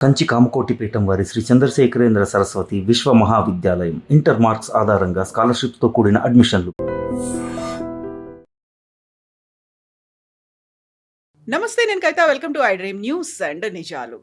కంచి కామకోటి పీఠం వారి శ్రీ చంద్రశేఖరేంద్ర సరస్వతి విశ్వ మహావిద్యాలయం ఇంటర్ మార్క్స్ ఆధారంగా స్కాలర్షిప్తో కూడిన అడ్మిషన్లు. నమస్తే, నేను Kavitha. Welcome to I dream news and నిజాలు.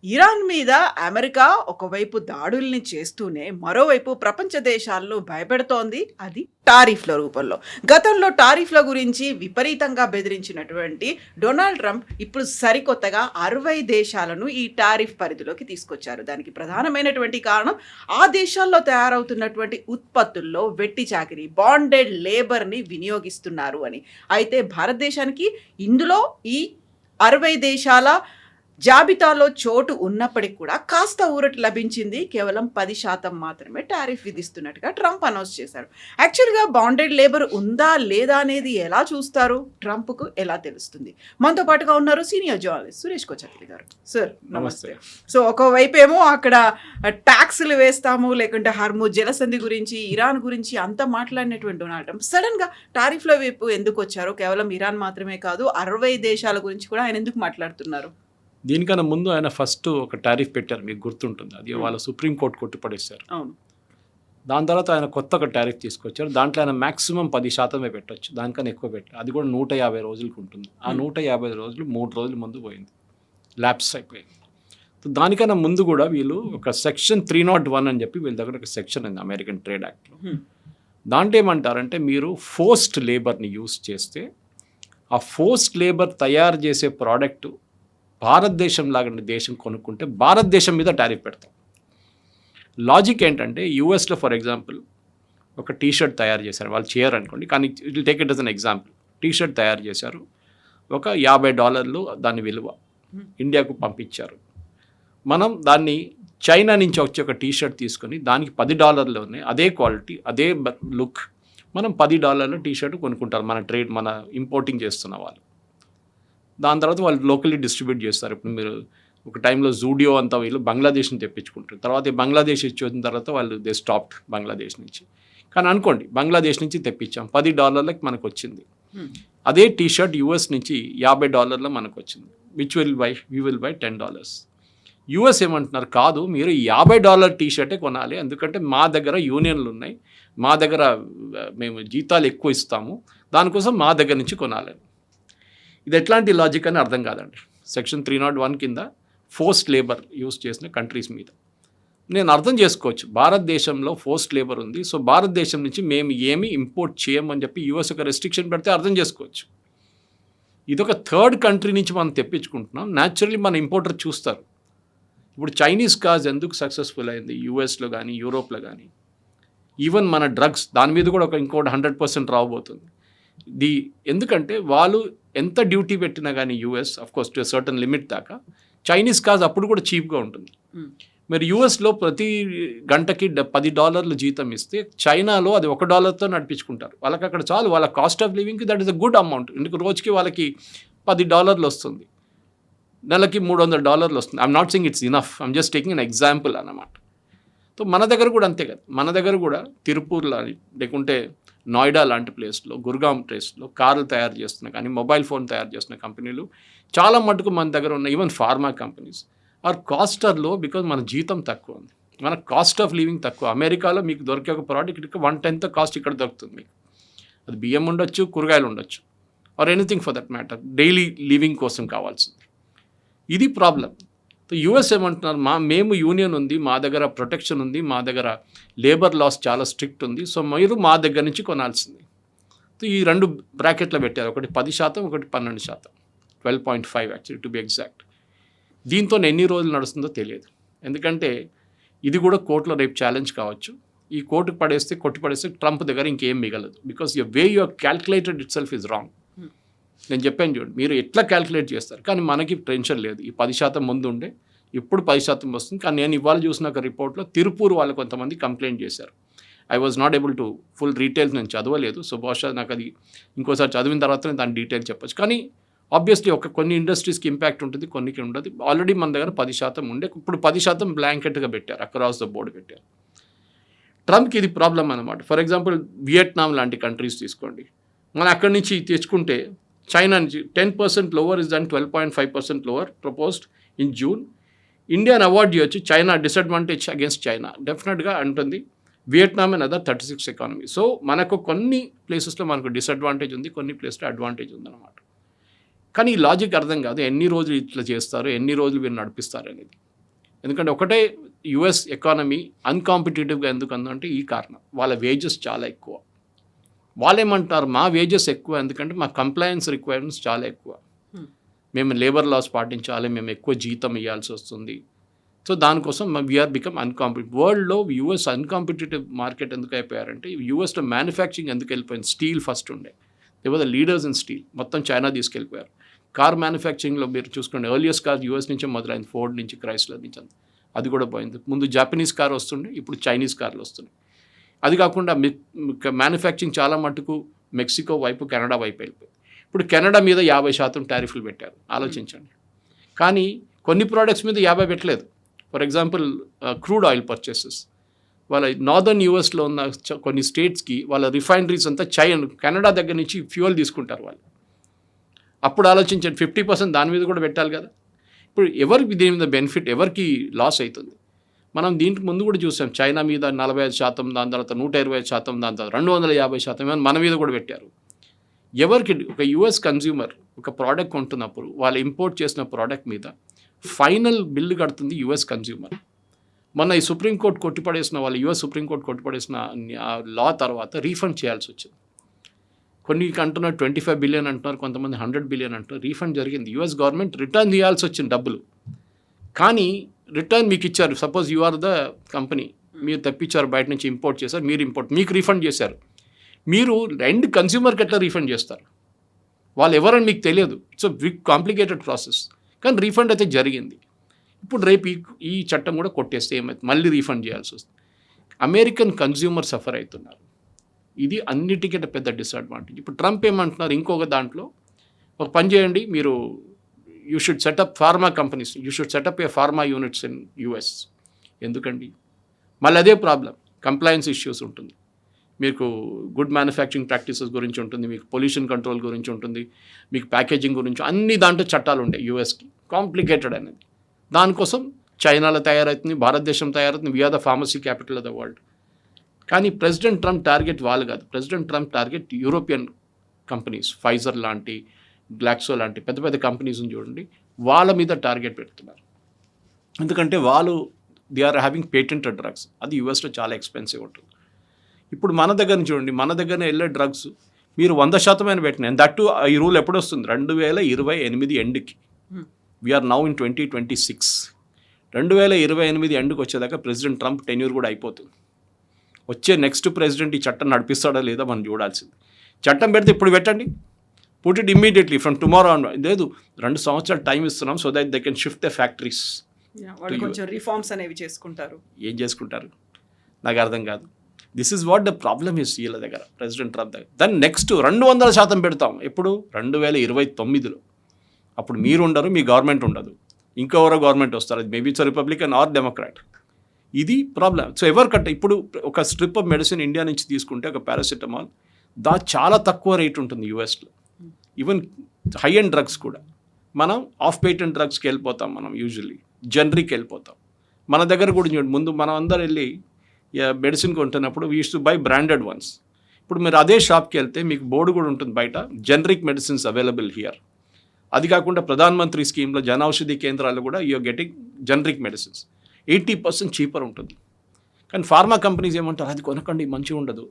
ఇరాన్ మీద అమెరికా ఒకవైపు దాడుల్ని చేస్తూనే మరోవైపు ప్రపంచ దేశాలను భయపెడుతోంది. అది టారిఫ్ల రూపంలో. గతంలో టారిఫ్ల గురించి విపరీతంగా బెదిరించినటువంటి డొనాల్డ్ ట్రంప్ ఇప్పుడు సరికొత్తగా 60 దేశాలను ఈ టారిఫ్ పరిధిలోకి తీసుకొచ్చారు. దానికి ప్రధానమైనటువంటి కారణం ఆ దేశాల్లో తయారవుతున్నటువంటి ఉత్పత్తుల్లో వెట్టి చాకిరీ, బాండెడ్ లేబర్ని వినియోగిస్తున్నారు అని. అయితే భారతదేశానికి ఇందులో ఈ 60 దేశాల జాబితాలో చోటు ఉన్నప్పటికీ కూడా కాస్త ఊరట లభించింది. కేవలం 10% మాత్రమే టారిఫ్ విధిస్తున్నట్టుగా ట్రంప్ అనౌన్స్ చేశారు. యాక్చువల్గా బాండెడ్ లేబర్ ఉందా లేదా అనేది ఎలా చూస్తారు, ట్రంప్కు ఎలా తెలుస్తుంది? మనతో పాటుగా ఉన్నారు సీనియర్ జర్నలిస్ట్ సురేష్ కోచక్లి గారు. సార్ నమస్తే. సో ఒకవైపు ఏమో అక్కడ ట్యాక్స్లు వేస్తాము, లేకుంటే హర్ముజ్ జలసంధి గురించి, ఇరాన్ గురించి అంతా మాట్లాడినటువంటి డొనాల్డ్ ట్రంప్ సడన్గా టారిఫ్ల వైపు ఎందుకు వచ్చారు? కేవలం ఇరాన్ మాత్రమే కాదు, 60 దేశాల గురించి కూడా ఆయన ఎందుకు మాట్లాడుతున్నారు? దీనికన్నా ముందు ఆయన ఫస్ట్ ఒక టారిఫ్ పెట్టారు, మీకు గుర్తుంటుంది. అది వాళ్ళ సుప్రీంకోర్టు కొట్టిపడేశారు. దాని తర్వాత ఆయన కొత్త ఒక టారిఫ్ తీసుకొచ్చారు. దాంట్లో ఆయన మ్యాక్సిమం 10% పెట్టచ్చు, దానికన్నా ఎక్కువ పెట్టారు. అది కూడా 150 రోజులకు ఉంటుంది. ఆ 150 రోజులు 3 రోజుల ముందు పోయింది, ల్యాప్స్ అయిపోయింది. దానికన్నా ముందు కూడా వీళ్ళు ఒక సెక్షన్ 301 అని చెప్పి వీళ్ళ దగ్గర ఒక సెక్షన్ ఉంది అమెరికన్ ట్రేడ్ యాక్ట్లో. దాంట్లో ఏమంటారంటే, మీరు ఫోర్స్డ్ లేబర్ని యూస్ చేస్తే ఆ ఫోర్స్డ్ లేబర్ తయారు చేసే ప్రోడక్ట్ భారతదేశం లాంటి దేశం కొనుక్కుంటే భారతదేశం మీద టారిఫ్ పెడతాం. లాజిక్ ఏంటంటే, యూఎస్లో ఫర్ ఎగ్జాంపుల్ ఒక టీషర్ట్ తయారు చేశారు, వాళ్ళు చేయరు అనుకోండి, కానీ it take it as an example. T-shirt తయారు చేశారు, ఒక $50 దాని విలువ, ఇండియాకు పంపించారు. మనం దాన్ని చైనా నుంచి వచ్చి ఒక టీషర్ట్ తీసుకొని దానికి $10లోనే అదే క్వాలిటీ అదే లుక్ మనం $10 టీషర్ట్ కొనుక్కుంటారు మన ఇంపోర్టింగ్ చేస్తున్న వాళ్ళు. దాని తర్వాత వాళ్ళు లోకల్లీ డిస్ట్రిబ్యూట్ చేస్తారు. ఇప్పుడు మీరు ఒక టైంలో జూడియో అంతా వీళ్ళు బంగ్లాదేశ్ నుంచి తెప్పించుకుంటారు. తర్వాత బంగ్లాదేశ్ ఇచ్చి వచ్చిన తర్వాత వాళ్ళు దే స్టాప్డ్ బంగ్లాదేశ్ నుంచి. కానీ అనుకోండి, బంగ్లాదేశ్ నుంచి తెప్పించాం, $10 మనకు వచ్చింది. అదే టీషర్ట్ యూఎస్ నుంచి $50 మనకు వచ్చింది. We will buy $10. యూఎస్ ఏమంటున్నారు, కాదు మీరు $50 టీషర్టే కొనాలి, ఎందుకంటే మా దగ్గర యూనియన్లు ఉన్నాయి, మా దగ్గర మేము జీతాలు ఎక్కువ ఇస్తాము, దానికోసం మా దగ్గర నుంచి కొనాలని. ఇది ఎట్లాంటి లాజిక్ అని అర్థం కాదండి. సెక్షన్ 301 కింద ఫోర్స్డ్ లేబర్ యూస్ చేసిన కంట్రీస్ మీద నేను అర్థం చేసుకోవచ్చు, భారతదేశంలో ఫోర్స్డ్ లేబర్ ఉంది, సో భారతదేశం నుంచి మేము ఏమి ఇంపోర్ట్ చేయమని చెప్పి యూఎస్ ఒక రెస్ట్రిక్షన్ పెడితే అర్థం చేసుకోవచ్చు. ఇదొక థర్డ్ కంట్రీ నుంచి మనం తెప్పించుకుంటున్నాం, న్యాచురల్లీ మన ఇంపోర్టర్ చూస్తారు. ఇప్పుడు చైనీస్ కార్స్ ఎందుకు సక్సెస్ఫుల్ అయింది యూఎస్లో కానీ యూరోప్లో కానీ, ఈవెన్ మన డ్రగ్స్ దాని మీద కూడా ఇంకోటి 100% రాబోతుంది. ఎందుకంటే వాళ్ళు ఎంత డ్యూటీ పెట్టినా కానీ US of course to certain limit దాకా, చైనీస్ కార్స్ అప్పుడు కూడా చీప్గా ఉంటుంది. మరి యూఎస్లో ప్రతి గంటకి $10 జీతం ఇస్తే చైనాలో అది $1తో నడిపించుకుంటారు. వాళ్ళకి అక్కడ చాలు, వాళ్ళ కాస్ట్ ఆఫ్ లివింగ్కి that is a good amount. ఎందుకు రోజుకి వాళ్ళకి $10 వస్తుంది, నెలకి $300 వస్తుంది. I'm not saying it's enough, I'm just taking an example అన్నమాట. సో మన దగ్గర కూడా అంతే కదా, మన దగ్గర కూడా తిరుపూర్లో లేకుంటే నోయిడా లాంటి ప్లేస్లో, గుర్గాం ప్లేస్లో కార్లు తయారు చేస్తున్న కానీ మొబైల్ ఫోన్ తయారు చేస్తున్న కంపెనీలు చాలా మటుకు మన దగ్గర ఉన్న ఈవెన్ ఫార్మా కంపెనీస్ ఆర్ కాస్టర్లో, బికాజ్ మన జీతం తక్కువ ఉంది, మన కాస్ట్ ఆఫ్ లివింగ్ తక్కువ. అమెరికాలో మీకు దొరికే ఒక ప్రోడక్ట్ ఇక్కడ 1/10 కాస్ట్ ఇక్కడ దొరుకుతుంది మీకు. అది బియ్యం ఉండొచ్చు, కూరగాయలు ఉండొచ్చు, or anything for that matter, daily living కోసం కావాల్సింది. ఇది ప్రాబ్లం. యూఎస్ ఏమంటున్నారు, మేము యూనియన్ ఉంది, మా దగ్గర ప్రొటెక్షన్ ఉంది, మా దగ్గర లేబర్ లాస్ చాలా స్ట్రిక్ట్ ఉంది, సో మీరు మా దగ్గర నుంచి కొనాల్సింది. ఈ 2 బ్రాకెట్లో పెట్టారు, ఒకటి 10%, ఒకటి 12%, 12.5 యాక్చువల్లీ టు బి ఎగ్జాక్ట్. దీంతో ఎన్ని రోజులు నడుస్తుందో తెలియదు, ఎందుకంటే ఇది కూడా కోర్టులో రేపు ఛాలెంజ్ కావచ్చు. ఈ కోర్టుకు కొట్టి పడేస్తే ట్రంప్ దగ్గర ఇంకేం మిగలదు, because way you are calculated itself is wrong. నేను చెప్పాను చూడండి, మీరు ఎట్లా క్యాల్కులేట్ చేస్తారు, కానీ మనకి టెన్షన్ లేదు. ఈ 10% ముందు ఉండే, ఇప్పుడు 10% వస్తుంది. కానీ నేను ఇవాళ చూసిన ఒక రిపోర్ట్లో తిరుపూర్ వాళ్ళు కొంతమంది కంప్లైంట్ చేశారు. I was not able to full details నేను చదవలేదు, సో బహుశా నాకు అది ఇంకోసారి చదివిన తర్వాత దాని డీటెయిల్ చెప్పచ్చు. కానీ ఆబ్వియస్లీ కొన్ని ఇండస్ట్రీస్కి ఇంపాక్ట్ ఉంటుంది, కొన్నికి ఉండదు. ఆల్రెడీ మన దగ్గర 10% ఉండే, ఇప్పుడు 10% బ్లాంకెట్గా పెట్టారు, అక్రాస్ ద బోర్డు పెట్టారు. ట్రంప్కి ఇది ప్రాబ్లం అనమాట. ఫర్ ఎగ్జాంపుల్ వియట్నాం లాంటి కంట్రీస్ తీసుకోండి, మనం అక్కడి నుంచి తెచ్చుకుంటే చైనా నుంచి 10% lower is than 12.5% lower proposed in June. ఇండియాని అవాయిడ్ చేయొచ్చు, చైనా డిసడ్వాంటేజ్ అగేన్స్ట్ చైనా డెఫినెట్గా అంటుంది. Vietnam and other 36 economy. So మనకు కొన్ని ప్లేసెస్లో మనకు డిసడ్వాంటేజ్ ఉంది, కొన్ని ప్లేస్లో అడ్వాంటేజ్ ఉందన్నమాట. కానీ ఈ లాజిక్ అర్థం కాదు, ఎన్ని రోజులు ఇట్లా చేస్తారు, ఎన్ని రోజులు వీళ్ళు నడిపిస్తారు అనేది. ఎందుకంటే ఒకటే యుఎస్ ఎకానమీ అన్కాంపిటేటివ్గా ఎందుకు అందంటే ఈ కారణం, వాళ్ళ వేజెస్ చాలా ఎక్కువ. వాళ్ళు ఏమంటారు, మా వేజెస్ ఎక్కువ ఎందుకంటే మా కంప్లయన్స్ రిక్వైర్మెంట్స్ చాలా ఎక్కువ, మేము లేబర్ లాస్ పాటించాలి, మేము ఎక్కువ జీతం ఇవ్వాల్సి వస్తుంది. సో దానికోసం వీఆర్ బికమ్ అన్కాంపిటేటివ్. వరల్డ్లో యూఎస్ అన్కాంపిటేటివ్ మార్కెట్ ఎందుకు అయిపోయారంటే, యూఎస్లో మ్యానుఫ్యాక్చరింగ్ ఎందుకు వెళ్ళిపోయింది, స్టీల్ ఫస్ట్ ఉండే, లేకపోతే లీడర్స్ ఇన్ స్టీల్ మొత్తం చైనా తీసుకెళ్ళిపోయారు. కార్ మ్యానుఫ్యాక్చరింగ్లో మీరు చూసుకోండి, ఎర్లియస్ట్ కార్ యూఎస్ నుంచే మొదలైంది, ఫోర్డ్ నుంచి, క్రైస్లర్ నుంచి, అది కూడా పోయింది. ముందు జాపనీస్ కార్ వస్తుండే, ఇప్పుడు చైనీస్ కార్లు వస్తున్నాయి. అది కాకుండా మ్యానుఫ్యాక్చరింగ్ చాలా మటుకు మెక్సికో వైపు, కెనడా వైపు వెళ్ళిపోయింది. ఇప్పుడు కెనడా మీద 50% టారిఫ్లు పెట్టారు, ఆలోచించండి. కానీ కొన్ని ప్రోడక్ట్స్ మీద 50 పెట్టలేదు. For example crude oil purchases, వాళ్ళ నార్దర్న్ యూఎస్లో ఉన్న కొన్ని స్టేట్స్కి వాళ్ళ రిఫైనరీస్ అంతా కెనడా దగ్గర నుంచి ఫ్యూయల్ తీసుకుంటారు వాళ్ళు. అప్పుడు ఆలోచించండి, 50% దాని మీద కూడా పెట్టాలి కదా. ఇప్పుడు ఎవరికి దీని మీద బెనిఫిట్, ఎవరికి లాస్ అవుతుంది? మనం దీంట్లో ముందు కూడా చూసాం, చైనా మీద 45%, దాని తర్వాత 125%, దాని తర్వాత 250% మన మీద కూడా పెట్టారు. ఎవరికి, ఒక యుఎస్ కన్జ్యూమర్ ఒక ప్రోడక్ట్ కొంటున్నప్పుడు వాళ్ళు ఇంపోర్ట్ చేసిన ప్రోడక్ట్ మీద ఫైనల్ బిల్లు కడుతుంది యుఎస్ కన్జ్యూమర్. మొన్న ఈ సుప్రీంకోర్టు కొట్టిపడేసిన వాళ్ళు, యుఎస్ సుప్రీంకోర్టు కొట్టిపడేసిన లా తర్వాత రీఫండ్ చేయాల్సి వచ్చింది. కొన్ని అంటున్నారు 25 బిలియన్ అంటున్నారు, కొంతమంది 100 బిలియన్ అంటున్నారు. రీఫండ్ జరిగింది. యుఎస్ గవర్నమెంట్ రిటర్న్ చేయాల్సి వచ్చింది డబ్బులు. కానీ రిటర్న్ మీకు ఇచ్చారు. Suppose you are the company, మీరు తెప్పించారు, బయట నుంచి ఇంపోర్ట్ చేశారు, మీరు మీకు రీఫండ్ చేశారు. మీరు ఎండ్ కన్స్యూమర్కి ఎట్లా రీఫండ్ చేస్తారు? వాళ్ళు ఎవరని మీకు తెలియదు. It's big complicated process. కానీ రీఫండ్ అయితే జరిగింది. ఇప్పుడు రేపు ఈ చట్టం కూడా కొట్టేస్తే ఏమవుతుంది, మళ్ళీ రీఫండ్ చేయాల్సి వస్తుంది. అమెరికన్ కన్స్యూమర్ సఫర్ అవుతున్నారు. ఇది అన్నిటికంటే పెద్ద డిసడ్వాంటేజ్. ఇప్పుడు ట్రంప్ ఏమంటున్నారు, ఇంకొక దాంట్లో ఒక పని చేయండి, మీరు you should setup pharma companies, you should setup A pharma units in US. ఎందుకండి? మళ్ళీ అదే ప్రాబ్లం, కంప్లయన్స్ ఇష్యూస్ ఉంటుంది, మీకు గుడ్ మ్యానుఫ్యాక్చరింగ్ ప్రాక్టీసెస్ గురించి ఉంటుంది, మీకు పొల్యూషన్ కంట్రోల్ గురించి ఉంటుంది, మీకు ప్యాకేజింగ్ గురించి, అన్ని దాంట్లో చట్టాలు ఉంటాయి యూఎస్కి. కాంప్లికేటెడ్ అనేది. దానికోసం చైనాలో తయారవుతుంది, భారతదేశం తయారవుతుంది. We're the pharmacy capital of the world. కానీ ప్రెసిడెంట్ ట్రంప్ టార్గెట్ వాళ్ళు కాదు. President Trump target European companies, Pfizer లాంటి, గ్లాక్సో లాంటి పెద్ద పెద్ద కంపెనీస్ని చూడండి, వాళ్ళ మీద టార్గెట్ పెడుతున్నారు. ఎందుకంటే వాళ్ళు they are having patented drugs. అది యూఎస్లో చాలా ఎక్స్పెన్సివ్ ఉంటుంది. ఇప్పుడు మన దగ్గర చూడండి, మన దగ్గర వెళ్ళే డ్రగ్స్ మీరు 100% పెట్టిన, దట్టు ఈ రూల్ ఎప్పుడు వస్తుంది, 2028 ఎండ్కి. We're now in 2026. 2028 ఎండ్కి వచ్చేదాకా ప్రెసిడెంట్ ట్రంప్ టెన్యూర్ కూడా అయిపోతుంది. వచ్చే నెక్స్ట్ ప్రెసిడెంట్ ఈ చట్టం నడిపిస్తాడా లేదా మనం చూడాల్సింది. చట్టం పెడితే ఇప్పుడు పెట్టండి, put it immediately from tomorrow on. లేదు, 2 సంవత్సరాలు టైం ఇస్తున్నాం, so that they can shift the factories. వాళ్ళు కొంచెం రిఫార్మ్స్ అనేవి చేసుకుంటారు. ఏం చేసుకుంటారు నాకు అర్థం కాదు. This is what the problem is వీళ్ళ దగ్గర, ప్రెసిడెంట్ ట్రంప్ దగ్గర. దాన్ని నెక్స్ట్ 200% పెడతాం. ఎప్పుడు? 2029లో. అప్పుడు మీరు ఉండరు, మీ గవర్నమెంట్ ఉండదు, ఇంకెవరో గవర్నమెంట్ వస్తారు. అది maybe it's Republican or Democrat. ఇది ప్రాబ్లం. సో ఇప్పుడు ఒక స్ట్రిప్ ఆఫ్ మెడిసిన్ ఇండియా నుంచి తీసుకుంటే, ఒక పారాసిటమాల్ చాలా తక్కువ రేట్ ఉంటుంది యూఎస్లో. ఈవెన్ హై అండ్ డ్రగ్స్ కూడా మనం ఆఫ్ పేటెంట్ డ్రగ్స్కి వెళ్ళిపోతాం. మనం యూజువల్లీ జనరిక్ వెళ్ళిపోతాం. మన దగ్గర కూడా చూడండి, ముందు మనం అందరు వెళ్ళి మెడిసిన్ కొంటున్నప్పుడు we use to buy branded ones. ఇప్పుడు మీరు అదే షాప్కి వెళ్తే మీకు బోర్డు కూడా ఉంటుంది బయట, జనరిక్ మెడిసిన్స్ అవైలబుల్ హియర్. అది కాకుండా ప్రధానమంత్రి స్కీమ్లో జన ఔషధి కేంద్రాలు కూడా you're getting generic medicines 80% cheaper ఉంటుంది. కానీ ఫార్మా కంపెనీస్ ఏమంటారు, అది కొనకండి, మంచిగా ఉండదు.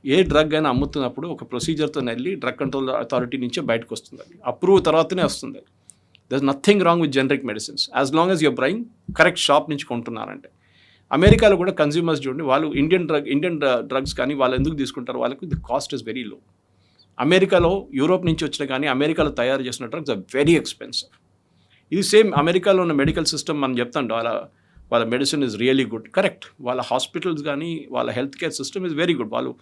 ఏ డ్రగ్ అయినా అమ్ముతున్నప్పుడు ఒక ప్రొసీజర్తో వెళ్ళి డ్రగ్ కంట్రోల్ అథారిటీ నుంచే బయటకు వస్తుంది. అది అప్రూవ్ తర్వాతనే వస్తుంది. There is nothing wrong with generic medicines as long as your buying correct shop నుంచి కొంటున్నారంటే. అమెరికాలో కూడా కన్స్యూమర్స్ చూడండి, వాళ్ళు ఇండియన్ డ్రగ్స్ కానీ వాళ్ళు ఎందుకు తీసుకుంటారు, వాళ్ళకు the cost is very low. అమెరికాలో యూరోప్ నుంచి వచ్చిన కానీ అమెరికాలో తయారు చేసిన డ్రగ్స్ ఆర్ వెరీ ఎక్స్పెన్సివ్. ఇది సేమ్ అమెరికాలో ఉన్న మెడికల్ సిస్టమ్ మనం చెప్తాం, వాళ్ళ medicine is really good, correct. వాళ్ళ హాస్పిటల్స్ కానీ వాళ్ళ health care system is very good. వాళ్ళు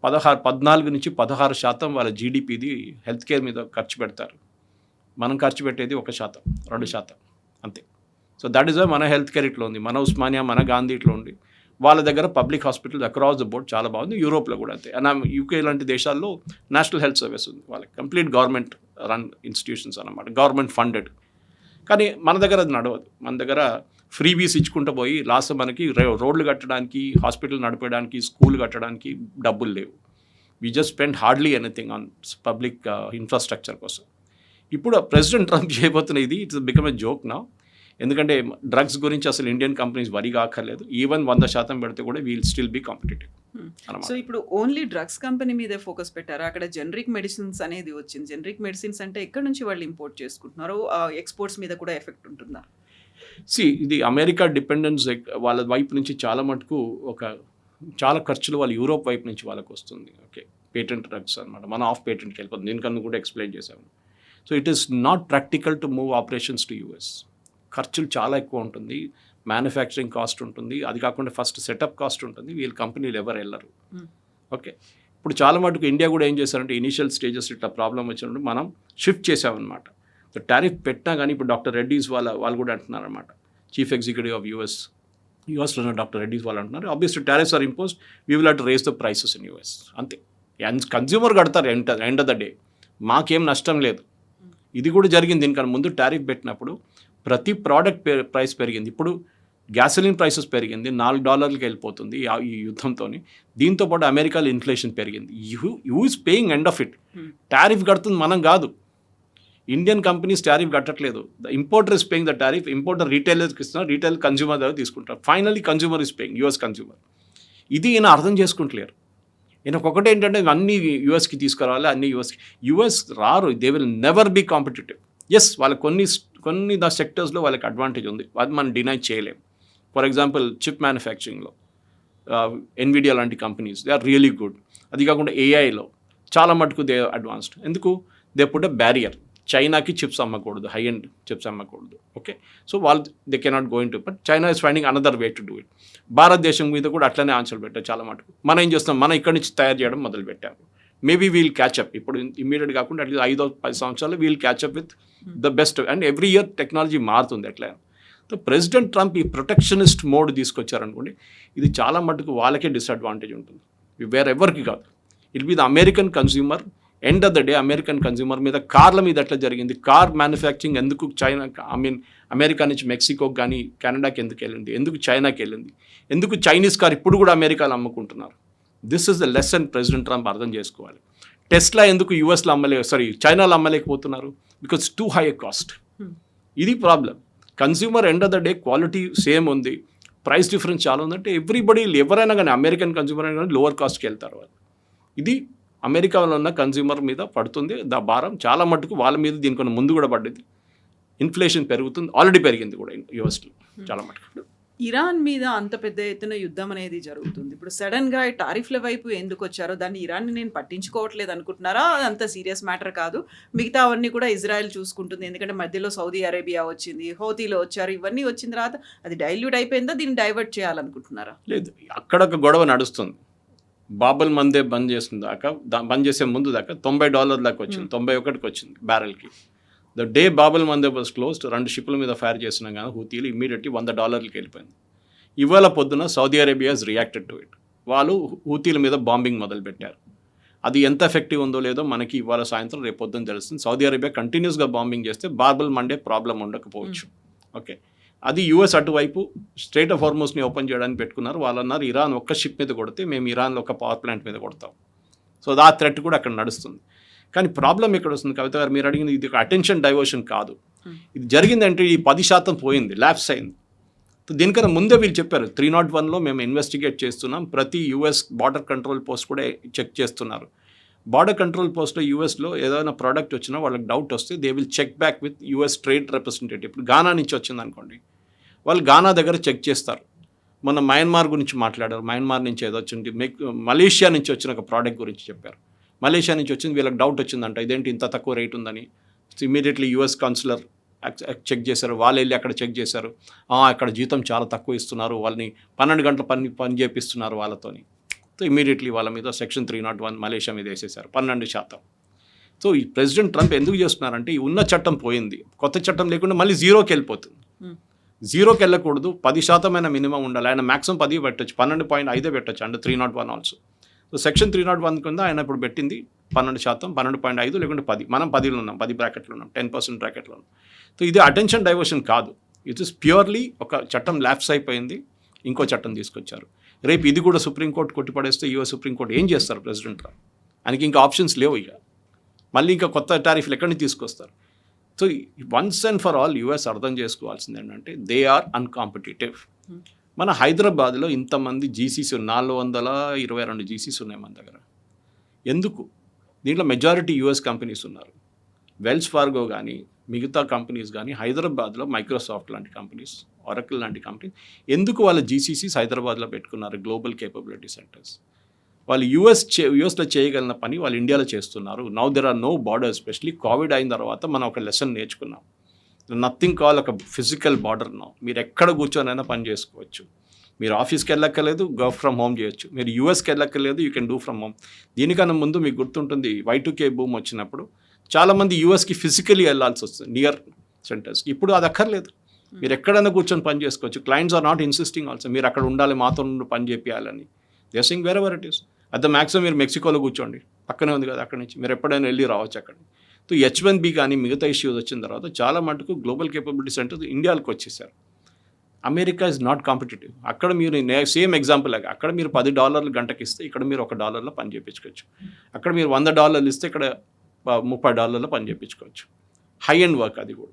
14 నుంచి 16% వాళ్ళ జీడిపిది హెల్త్ కేర్ మీద ఖర్చు పెడతారు. మనం ఖర్చు పెట్టేది 1%, 2% అంతే. సో దట్ ఈస్ వై మన హెల్త్ కేర్ ఇట్లా ఉంది, మన ఉస్మానియా, మన గాంధీ ఇట్లా ఉంది. వాళ్ళ దగ్గర public hospitals across the board చాలా బాగుంది. యూరోప్లో కూడా అంతే. అండ్ యూకే లాంటి దేశాల్లో నేషనల్ హెల్త్ సర్వీస్ ఉంది, వాళ్ళకి కంప్లీట్ గవర్నమెంట్ రన్ ఇన్స్టిట్యూషన్స్ అన్నమాట, గవర్నమెంట్ ఫండెడ్. కానీ మన దగ్గర అది నడవదు. మన దగ్గర ఫ్రీబీస్ ఇచ్చుకుంటూ పోయి లాస్ట్ మనకి రోడ్లు కట్టడానికి, హాస్పిటల్ నడిపేయడానికి, స్కూల్ కట్టడానికి డబ్బులు లేవు. We just spend hardly anything on public infrastructure కోసం. ఇప్పుడు ప్రెసిడెంట్ ట్రంప్ చేయబోతున్న ఇది ఇట్స్ బికమ్ ఏ జోక్ నా. ఎందుకంటే డ్రగ్స్ గురించి అసలు ఇండియన్ కంపెనీస్ వరి కాక్కర్లేదు. ఈవెన్ 100% పెడితే కూడా we'll still be competitive. So ఇప్పుడు ఓన్లీ డ్రగ్స్ కంపెనీ మీదే ఫోకస్ పెట్టారు. అక్కడ జనరిక్ మెడిసిన్స్ అనేది వచ్చింది. జనరిక్ మెడిసిన్స్ అంటే ఎక్కడి నుంచి వాళ్ళు ఇంపోర్ట్ చేసుకుంటున్నారు? ఎక్స్పోర్ట్స్ మీద కూడా ఎఫెక్ట్ ఉంటుందా? ఇది అమెరికా డిపెండెన్స్ వాళ్ళ వైపు నుంచి చాలా మటుకు చాలా ఖర్చులు వాళ్ళ యూరోప్ వైపు నుంచి వాళ్ళకి వస్తుంది. ఓకే, పేటెంట్ డ్రగ్స్ అనమాట, మన ఆఫ్ పేటెంట్కి వెళ్ళిపోతుంది. దీనికన్నా కూడా ఎక్స్ప్లెయిన్ చేశాము. So it is not practical to move operations to US. ఖర్చులు చాలా ఎక్కువ ఉంటుంది, మ్యానుఫ్యాక్చరింగ్ కాస్ట్ ఉంటుంది, అది కాకుండా ఫస్ట్ సెటప్ కాస్ట్ ఉంటుంది. వీళ్ళ కంపెనీలు ఎవరు వెళ్ళరు. ఓకే, ఇప్పుడు చాలా మటుకు ఇండియా కూడా ఏం చేశారంటే ఇనీషియల్ స్టేజెస్ ఇట్లా ప్రాబ్లం వచ్చినప్పుడు మనం షిఫ్ట్ చేసామన్నమాట. సో టారిఫ్ పెట్టినా కానీ ఇప్పుడు డాక్టర్ రెడ్డీస్ వాళ్ళు కూడా అంటున్నారన్నమాట, చీఫ్ ఎగ్జిక్యూటివ్ ఆఫ్ యూఎస్లో ఉన్న డాక్టర్ రెడ్డీస్ వాళ్ళు అంటున్నారు, obviously tariffs are imposed, we will have to raise the prices in US. అంతే, కన్జ్యూమర్ కడతారు ఎండ్ ఆఫ్ ద డే, మాకేం నష్టం లేదు. ఇది కూడా జరిగింది. దీనికన్నా ముందు టారిఫ్ పెట్టినప్పుడు ప్రతి ప్రోడక్ట్ ప్రైస్ పెరిగింది. ఇప్పుడు గ్యాసోలిన్ ప్రైసెస్ పెరిగింది, $4 వెళ్ళిపోతుంది ఈ యుద్ధంతో. దీంతోపాటు అమెరికాలో ఇన్ఫ్లేషన్ పెరిగింది. You is paying end of it. Tariff కడుతుంది మనం కాదు, ఇండియన్ కంపెనీస్ టారిఫ్ కట్టట్లేదు. The importer is paying the tariff. Importer రీటైలర్కి ఇస్తున్నారు, రీటైల్ కన్జ్యూమర్ దగ్గర తీసుకుంటారు. Finally consumer is paying, US consumer. ఇది ఈయన అర్థం చేసుకుంటలేరు. ఈయనకు ఒకటి ఏంటంటే అన్ని యూఎస్కి తీసుకురావాలి, అన్ని యూఎస్ రారు. They will never be competitive. Yes, వాళ్ళకి కొన్ని సెక్టర్స్లో వాళ్ళకి అడ్వాంటేజ్ ఉంది, అది మనం డినై చేయలేం. ఫర్ ఎగ్జాంపుల్ చిప్ మ్యానుఫ్యాక్చరింగ్లో ఎన్విడియా లాంటి companies they are really good. అది కాకుండా ఏఐలో చాలా మటుకు దే అడ్వాన్స్డ్. ఎందుకు? They put a barrier. చైనాకి చిప్స్ అమ్మకూడదు, హై ఎండ్ చిప్స్ అమ్మకూడదు. ఓకే, సో వాళ్ళు they cannot going to, but China is finding another way to do it. భారతదేశం మీద కూడా అట్లనే ఆన్సర్లు పెట్టారు చాలా మటుకు. మనం ఏం చేస్తాం, మనం ఇక్కడి నుంచి తయారు చేయడం మొదలు పెట్టాము. Maybe we'll catch up. ఇప్పుడు ఇమ్మీడియట్ కాకుండా అట్లీస్ట్ 5-10 సంవత్సరాలు we'll catch up with the best. And every year technology మారుతుంది ఎట్లా. సో ప్రెసిడెంట్ ట్రంప్ ఈ ప్రొటెక్షనిస్ట్ మోడ్ తీసుకొచ్చారనుకోండి, ఇది చాలా మటుకు వాళ్ళకే డిసడ్వాంటేజ్ ఉంటుంది, వేరెవరికి కాదు. It be the American consumer. End of the day American consumer మీద, కార్ల మీద ఎట్లా జరిగింది, కార్ మ్యానుఫ్యాక్చరింగ్ ఎందుకు అమెరికా నుంచి మెక్సికోకి కానీ కెనడాకి ఎందుకు వెళ్ళింది, ఎందుకు చైనాకి వెళ్ళింది, ఎందుకు చైనీస్ కార్ ఇప్పుడు కూడా అమెరికాలో అమ్ముకుంటున్నారు. This is the lesson president Trump అర్థం చేసుకోవాలి. టెస్లా ఎందుకు యూఎస్లో చైనాలో అమ్మలేకపోతున్నారు? Because too high cost. ఇది problem. Consumer end of the day quality same ఉంది, ప్రైస్ డిఫరెన్స్ చాలా ఉందంటే ఎవ్రీబడి, ఎవరైనా కానీ అమెరికన్ కన్స్యూమర్ అయినా కానీ లోవర్ కాస్ట్కి వెళ్తారు వాళ్ళు. ఇది అమెరికాలో ఉన్న కన్స్యూమర్ మీద పడుతుంది భారం చాలా మటుకు. వాళ్ళ మీద దీనికన్నా ముందు కూడా పడ్డది. ఇన్ఫ్లేషన్ పెరుగుతుంది, ఆల్రెడీ పెరిగింది కూడా యూఎస్లో చాలా మటుకు. ఇరాన్ మీద అంత పెద్ద ఎత్తున యుద్ధం అనేది జరుగుతుంది. ఇప్పుడు సడన్గా టారిఫ్ల వైపు ఎందుకు వచ్చారో, దాన్ని ఇరాన్ని నేను పట్టించుకోవట్లేదు అనుకుంటున్నారా? అంత సీరియస్ మ్యాటర్ కాదు, మిగతా అవన్నీ కూడా ఇజ్రాయెల్ చూసుకుంటుంది. ఎందుకంటే మధ్యలో సౌదీ అరేబియా వచ్చింది, హౌతీలో వచ్చారు, ఇవన్నీ వచ్చిన తర్వాత అది డైల్యూట్ అయిపోయిందా? దీన్ని డైవర్ట్ చేయాలనుకుంటున్నారా? లేదు, అక్కడ ఒక గొడవ నడుస్తుంది. బాబుల్ మందే బంద్ చేసే ముందు దాకా $90 దాకా వచ్చింది, 91కి వచ్చింది బ్యారెల్కి. ద డే బాబుల్ మందే వాజ్ క్లోజ్డ్, 2 షిప్ల మీద ఫైర్ చేసినా కానీ హూతీలు ఇమ్మీడియట్లీ $100కి వెళ్ళిపోయింది. ఇవాళ పొద్దున Saudi Arabia has reacted to it. వాళ్ళు హూతీల మీద బాంబింగ్ మొదలుపెట్టారు. అది ఎంత ఎఫెక్టివ్ ఉందో లేదో మనకి ఇవాళ సాయంత్రం రేపు పొద్దున తెలుస్తుంది. సౌదీ అరేబియా కంటిన్యూస్గా బాంబింగ్ చేస్తే బాబుల్ మండే ప్రాబ్లం ఉండకపోవచ్చు. ఓకే, అది యూఎస్ అటువైపు స్ట్రైట్ ఆఫ్ హార్మోస్ని ఓపెన్ చేయడానికి పెట్టుకున్నారు. వాళ్ళు అన్నారు ఇరాన్ ఒక్క షిప్ మీద కొడితే మేము ఇరాన్లో ఒక పవర్ ప్లాంట్ మీద కొడతాం. సో ఆ థ్రెట్ కూడా అక్కడ నడుస్తుంది. కానీ ప్రాబ్లం ఎక్కడ వస్తుంది కవిత గారు, మీరు అడిగింది ఇది ఒక అటెన్షన్ డైవర్షన్ కాదు. ఇది జరిగిందంటే ఈ 10% పోయింది, ల్యాప్స్ అయింది. దీనికన్నా ముందే వీళ్ళు చెప్పారు 301లో మేము ఇన్వెస్టిగేట్ చేస్తున్నాం, ప్రతి యూఎస్ బార్డర్ కంట్రోల్ పోస్ట్ కూడా చెక్ చేస్తున్నారు. బార్డర్ కంట్రోల్ పోస్ట్లో యూఎస్లో ఏదైనా ప్రోడక్ట్ వచ్చినా వాళ్ళకి డౌట్ వస్తే they will check back with US trade representative. ఇప్పుడు గానా నుంచి వచ్చింది అనుకోండి, వాళ్ళు గానా దగ్గర చెక్ చేస్తారు. మొన్న మయన్మార్ గురించి మాట్లాడారు, మయన్మార్ నుంచి ఏదో వచ్చింది, మలేషియా నుంచి వచ్చిన ఒక ప్రోడక్ట్ గురించి చెప్పారు. మలేషియా నుంచి వచ్చింది, వీళ్ళకి డౌట్ వచ్చిందంట ఇదేంటి ఇంత తక్కువ రేట్ ఉందని. ఇమీడియట్లీ యూఎస్ కాన్సులర్ చెక్ చేశారు, వాళ్ళు వెళ్ళి అక్కడ చెక్ చేశారు, అక్కడ జీతం చాలా తక్కువ ఇస్తున్నారు, వాళ్ళని 12 గంటల పని చేపిస్తున్నారు వాళ్ళతోని. సో ఇమీడియట్లీ వాళ్ళ మీద సెక్షన్ 301 మలేషియా మీద వేసేశారు 12%. సో ఈ ప్రెసిడెంట్ ట్రంప్ ఎందుకు చేస్తున్నారంటే ఈ ఉన్న చట్టం పోయింది, కొత్త చట్టం లేకుండా మళ్ళీ జీరోకి వెళ్ళిపోతుంది. జీరోకి వెళ్ళకూడదు, 10% మినిమం ఉండాలి. ఆయన మ్యాక్సిమం 10 పెట్టచ్చు, 12.5 పెట్టచ్చు అండ్ 301 ఆల్సో. సో సెక్షన్ 301 కింద ఆయన ఇప్పుడు పెట్టింది 12%, 12.5 లేకుంటే 10. మనం 10లో ఉన్నాం, 10 బ్రాకెట్లో ఉన్నాం, 10% బ్రాకెట్లో ఉన్నాం. సో ఇది అటెన్షన్ డైవర్షన్ కాదు, ఇట్ ఇస్ ప్యూర్లీ ఒక చట్టం ల్యాప్స్ అయిపోయింది, ఇంకో చట్టం తీసుకొచ్చారు. రేపు ఇది కూడా సుప్రీంకోర్టు కొట్టిపడేస్తే యూఎస్ సుప్రీంకోర్టు ఏం చేస్తారు ప్రెసిడెంట్ ట్రంప్? ఆయనకి ఇంకా ఆప్షన్స్ లేవు, ఇక మళ్ళీ ఇంకా కొత్త టారిఫ్లు ఎక్కడి నుంచి తీసుకొస్తారు? So once and for all US అర్థం చేసుకోవాల్సింది ఏంటంటే దే ఆర్ అన్కాంపిటేటివ్. మన హైదరాబాద్లో ఇంతమంది జీసీసీ 422 జీసీసీ ఉన్నాయి మన దగ్గర. ఎందుకు? దీంట్లో మెజారిటీ యూఎస్ కంపెనీస్ ఉన్నారు. వెల్స్ ఫార్గో కానీ మిగతా కంపెనీస్ కానీ హైదరాబాద్లో మైక్రోసాఫ్ట్ లాంటి కంపెనీస్, ఒరకిల్ లాంటి కంపెనీస్ ఎందుకు వాళ్ళ జీసీసీస్ హైదరాబాద్లో పెట్టుకున్నారు? Global capability centres. వాళ్ళు యూఎస్లో చేయగలిగిన పని వాళ్ళు ఇండియాలో చేస్తున్నారు. Now there are no border. Especially covid అయిన తర్వాత మనం ఒక లెసన్ నేర్చుకున్నాం. నథింగ్ కాల్ ఒక ఫిజికల్ బార్డర్ నౌ. మీరు ఎక్కడ కూర్చొనైనా పని చేసుకోవచ్చు. మీరు ఆఫీస్కి వెళ్ళక్కర్లేదు, వర్క్ ఫ్రమ్ హోమ్ చేయొచ్చు. మీరు యూఎస్కి వెళ్ళక్కర్లేదు, you can do from home. దీనికన్నా ముందు మీకు గుర్తుంటుంది Y2K బూమ్ వచ్చినప్పుడు చాలామంది యూఎస్కి ఫిజికలీ వెళ్ళాల్సి వస్తుంది నియర్ సెంటర్స్కి. ఇప్పుడు అది అక్కర్లేదు, మీరు ఎక్కడైనా కూర్చొని పని చేసుకోవచ్చు. Clients are not insisting also మీరు అక్కడ ఉండాలి, మాతో నుండి పని చేయాలని. They sing wherever it is. At the maximum మీరు మెక్సికోలో కూర్చోండి, పక్కనే ఉంది కదా, అక్కడి నుంచి మీరు ఎప్పుడైనా వెళ్ళి రావచ్చు అక్కడ. సో H1B కానీ మిగతా ఇష్యూస్ వచ్చిన తర్వాత చాలా మటుకు గ్లోబల్ కేపబిలిటీ సెంటర్స్ ఇండియాకి వచ్చేసారు. America is not competitive. అక్కడ మీరు సేమ్ ఎగ్జాంపుల్ లాగా అక్కడ మీరు $10 గంటకి ఇస్తే ఇక్కడ మీరు $1 పని చేయించుకోవచ్చు. అక్కడ మీరు $100 ఇస్తే ఇక్కడ $30 పని చేయించుకోవచ్చు. హై అండ్ వర్క్ అది కూడా.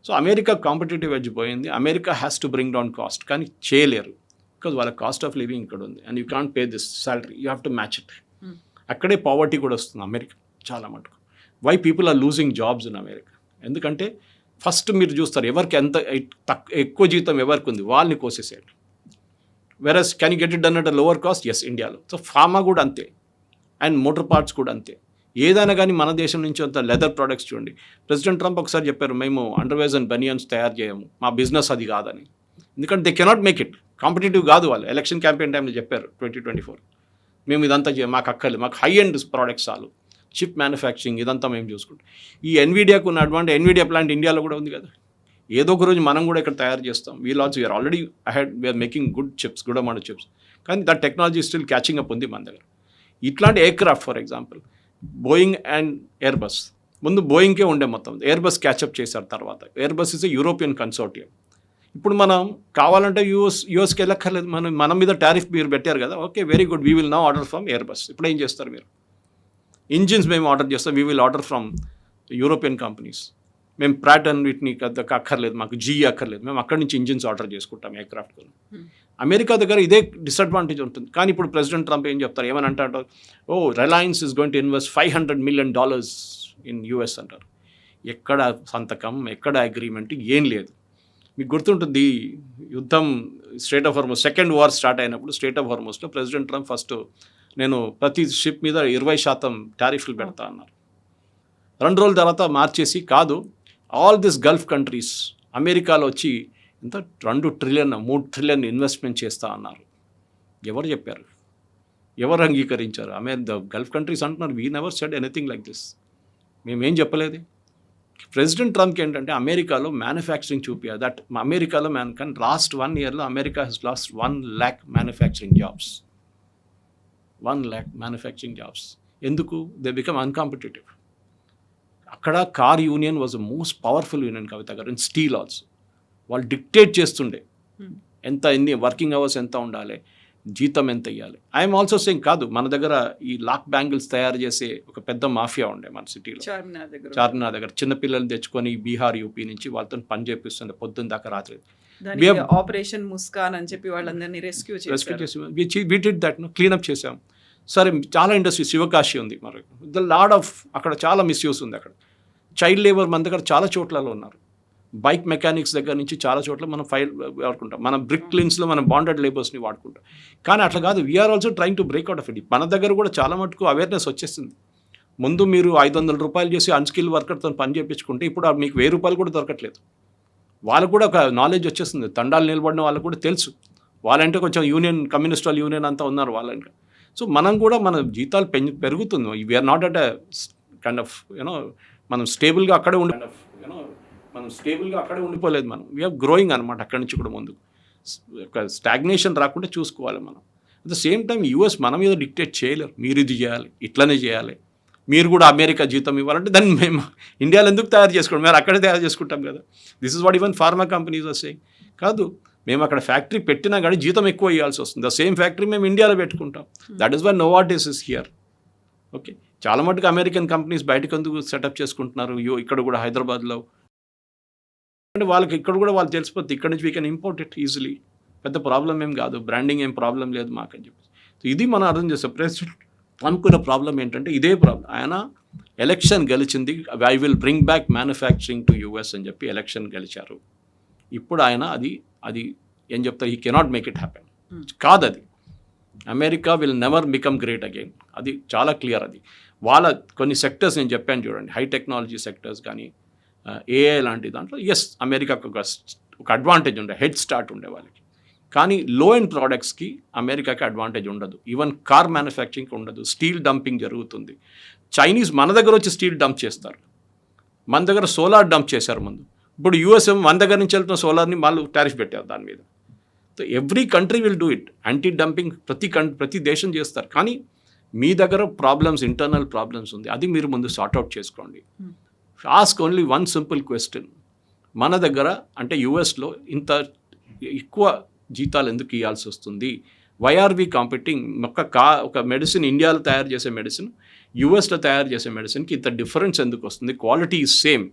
సో అమెరికా కాంపిటేటివ్ ఎడ్జ్ పోయింది. America has to bring down cost, కానీ చేయలేరు. బికాజ్ వాళ్ళ కాస్ట్ ఆఫ్ లివింగ్ ఇక్కడ ఉంది and you can't pay this salary, you have to match it. అక్కడే పావర్టీ కూడా వస్తుంది అమెరికా చాలా మటుకు. Why people are losing jobs in America? ఎందుకంటే ఫస్ట్ మీరు చూస్తారు ఎవరికి ఎంత ఎక్కువ జీతం ఎవరికి ఉంది వాళ్ళని కోసేసేయండి. Versus can you get it done at a lower caste? Yes, ఇండియాలో. సో ఫార్మా కూడా అంతే అండ్ మోటార్ పార్ట్స్ కూడా అంతే. ఏదైనా కానీ మన దేశం నుంచి అంత లెదర్ ప్రోడక్ట్స్ చూడండి. ప్రెసిడెంట్ ట్రంప్ ఒకసారి చెప్పారు, మేము అండర్వేర్స్ అండ్ బనియన్స్ తయారు చేయము, మా బిజినెస్ అది కాదని. ఎందుకంటే they cannot make it, competitive కాదు. వాళ్ళు ఎలక్షన్ క్యాంపెయిన్ టైంలో చెప్పారు 2024 మేము ఇదంతా మాకు అక్కర్లేదు, మాకు హై ఎండ్ ప్రోడక్ట్స్ చాలు, చిప్ మ్యానుఫ్యాక్చరింగ్ ఇదంతా మేము చూసుకుంటాం. ఈ ఎన్విడియాకు ఉన్న అడ్వాంటేజ్, ఎన్విడియా ప్లాంట్ ఇండియాలో కూడా ఉంది కదా, ఏదో ఒక రోజు మనం కూడా ఇక్కడ తయారు చేస్తాం. We're already ahead, we're making good chips, good amount chips. కానీ that technology still catching up ఉంది మన దగ్గర. ఇట్లాంటి aircraft for example Boeing and Airbus, ముందు బోయింగ్కే ఉండే మొత్తం, ఎయిర్బస్ క్యాచప్ చేశారు తర్వాత. Airbus is a European consortium. ఇప్పుడు మనం కావాలంటే యూఎస్కి వెళ్ళక్కర్లేదు, మన మీద టారిఫ్ మీరు పెట్టారు కదా, okay very good, we will now order from Airbus. ఇప్పుడు ఏం చేస్తారు మీరు? ఇంజిన్స్ మేము ఆర్డర్ చేస్తాం, we will order from European companies. మేము ప్రాట్ అండ్ వీటిని అక్కర్లేదు, మాకు GE అక్కర్లేదు, మేము అక్కడి నుంచి ఇంజిన్స్ ఆర్డర్ చేసుకుంటాం ఎయిర్క్రాఫ్ట్. అమెరికా దగ్గర ఇదే డిసడ్వాంటేజ్ ఉంటుంది. కానీ ఇప్పుడు ప్రెసిడెంట్ ట్రంప్ ఏం చెప్తారు, ఏమని అంటారు? Oh Reliance is going to invest $500 million in US అంటారు. ఎక్కడ సంతకం, ఎక్కడ అగ్రిమెంట్, ఏం లేదు. మీకు గుర్తుంటుంది యుద్ధం Strait of Hormuz, second war start అయినప్పుడు స్ట్రేట్ ఆఫ్ హార్మోస్లో ప్రెసిడెంట్ ట్రంప్ ఫస్ట్ నేను ప్రతి షిప్ మీద 20% టారిఫ్లు పెడతా అన్నారు. 2 రోజుల తర్వాత మార్చేసి కాదు, ఆల్ దిస్ గల్ఫ్ కంట్రీస్ అమెరికాలో వచ్చి ఎంత 2 ట్రిలియన్ 3 ట్రిలియన్ ఇన్వెస్ట్మెంట్ చేస్తా అన్నారు. ఎవరు చెప్పారు? ఎవరు అంగీకరించారు? ద గల్ఫ్ కంట్రీస్ అంటున్నారు, we never said anything like this. మేమేం చెప్పలేదు. ప్రెసిడెంట్ ట్రంప్కి ఏంటంటే అమెరికాలో మ్యానుఫ్యాక్చరింగ్ చూపించారు. దట్ అమెరికాలో కానీ లాస్ట్ 1 yearలో America has lost 1 lakh manufacturing jobs. 1 lakh manufacturing jobs. ఎందుకు? They become uncompetitive. అక్కడ car union was the most powerful union Kavitha గారు. ఇన్ స్టీల్ ఆల్సో వాళ్ళు డిక్టేట్ చేస్తుండే ఎన్ని వర్కింగ్ అవర్స్ ఎంత ఉండాలి, జీతం ఎంత ఇవ్వాలి. ఐఎమ్ ఆల్సో సేయింగ్ కాదు, మన దగ్గర ఈ లాక్ బ్యాంగిల్స్ తయారు చేసే ఒక పెద్ద మాఫియా ఉండే మన సిటీలో, చార్మినార్ దగ్గర. చిన్నపిల్లలు తెచ్చుకొని బీహార్ యూపీ నుంచి వాళ్ళతో పని చేపిస్తుండే పొద్దున్న దాకా రాత్రి. ఆపరేషన్ ముస్కాన్ అని చెప్పి వాళ్ళందరినీ రెస్క్యూ చేసి వి డిడ్ దట్, క్లీనప్ చేసాం. సరే, చాలా ఇండస్ట్రీ, శివకాశి ఉంది, మరి ద లాడ్ ఆఫ్ అక్కడ చాలా మిస్యూస్ ఉంది. అక్కడ చైల్డ్ లేబర్ మన దగ్గర చాలా చోట్లలో ఉన్నారు. బైక్ మెకానిక్స్ దగ్గర నుంచి చాలా చోట్ల మనం వాడుకుంటాం. మన బ్రిక్ లిన్స్లో మనం బాండెడ్ లేబర్స్ని వాడుకుంటాం. కానీ అట్లా కాదు, we're also trying to break out of it. మన దగ్గర కూడా చాలా మటుకు అవేర్నెస్ వచ్చేస్తుంది. ముందు మీరు $500 చేసి అన్స్కిల్ వర్కర్తో పని చేయించుకుంటే ఇప్పుడు మీకు $1000 కూడా దొరకట్లేదు. వాళ్ళకు కూడా ఒక నాలెడ్జ్ వచ్చేస్తుంది. తండాలు నిలబడిన వాళ్ళకు కూడా తెలుసు. వాళ్ళంటే కొంచెం యూనియన్, కమ్యూనిస్ట్ వాళ్ళ యూనియన్ అంతా ఉన్నారు వాళ్ళంటే. సో మనం కూడా మన జీతాలు పెరుగుతుంది. We're not at a kind of మనం స్టేబుల్గా అక్కడే ఉండిపోలేదు. మనం వీఆర్ గ్రోయింగ్ అనమాట అక్కడి నుంచి కూడా ముందుకు. ఒక స్టాగ్నేషన్ రాకుండా చూసుకోవాలి మనం. At the same time US మన మీద డిక్టేట్ చేయలేరు, మీరు ఇది చేయాలి, ఇట్లనే చేయాలి. మీరు కూడా అమెరికా జీతం ఇవ్వాలంటే దాన్ని మేము ఇండియాలో ఎందుకు తయారు చేసుకోండి, మేము అక్కడే తయారు చేసుకుంటాం కదా. This is what even pharma companies వస్తాయి. కాదు, మేము అక్కడ ఫ్యాక్టరీ పెట్టినా కానీ జీతం ఎక్కువ ఇవ్వాల్సి వస్తుంది. ద సేమ్ ఫ్యాక్టరీ మేము ఇండియాలో పెట్టుకుంటాం. That is why Novartis is here. Okay, చాలా మటుకు అమెరికన్ కంపెనీస్ బయటకు ఎందుకు సెటప్ చేసుకుంటున్నారు, ఇక్కడ కూడా హైదరాబాద్లో, అంటే వాళ్ళకి ఇక్కడ కూడా వాళ్ళు తెలిసిపోతుంది, ఇక్కడ నుంచి we can import it easily, పెద్ద ప్రాబ్లం ఏం కాదు, బ్రాండింగ్ ఏం ప్రాబ్లం లేదు మాకని చెప్పి. సో ఇది మనం అర్థం చేస్తాం. ప్రెసిడెంట్ అనుకున్న ప్రాబ్లం ఏంటంటే ఇదే ప్రాబ్లం. ఆయన ఎలక్షన్ గెలిచింది, I will bring back manufacturing to US అని చెప్పి ఎలక్షన్ గెలిచారు. ఇప్పుడు ఆయన అది ఏం చెప్తారు, he cannot make it happen. కాదు, అది America will never become great again. అది చాలా క్లియర్. అది వాళ్ళ కొన్ని సెక్టర్స్ నేను చెప్పాను చూడండి, హై టెక్నాలజీ సెక్టర్స్ కానీ ఏఐ లాంటి దాంట్లో ఎస్ అమెరికాకు ఒక అడ్వాంటేజ్ ఉండే, హెడ్ స్టార్ట్ ఉండే వాళ్ళకి. కానీ లో ఎండ్ ప్రోడక్ట్స్కి అమెరికాకి అడ్వాంటేజ్ ఉండదు. ఈవెన్ కార్ మ్యానుఫ్యాక్చరింగ్కి ఉండదు. స్టీల్ డంపింగ్ జరుగుతుంది. చైనీస్ మన దగ్గర వచ్చి స్టీల్ డంప్ చేస్తారు, మన దగ్గర సోలార్ డంప్ చేశారు ముందు. ఇప్పుడు యూఎస్ఏ మన దగ్గర నుంచి వెళ్తున్న సోలార్ని వాళ్ళు టారిఫ్ పెట్టారు దాని మీద. So every country will do it. Anti dumping ప్రతి దేశం చేస్తారు. కానీ మీ దగ్గర ప్రాబ్లమ్స్, ఇంటర్నల్ ప్రాబ్లమ్స్ ఉంది, అది మీరు ముందు సార్ట్అవుట్ చేసుకోండి. Ask only one simple question, మన దగ్గర అంటే యూఎస్లో ఇంత ఎక్కువ జీతాలు ఎందుకు ఇవ్వాల్సి వస్తుంది? Why are we competing? ఒక మెడిసిన్ ఇండియాలో తయారు చేసే మెడిసిన్ యూఎస్లో తయారు చేసే మెడిసిన్కి ఇంత డిఫరెన్స్ ఎందుకు వస్తుంది? Quality is same.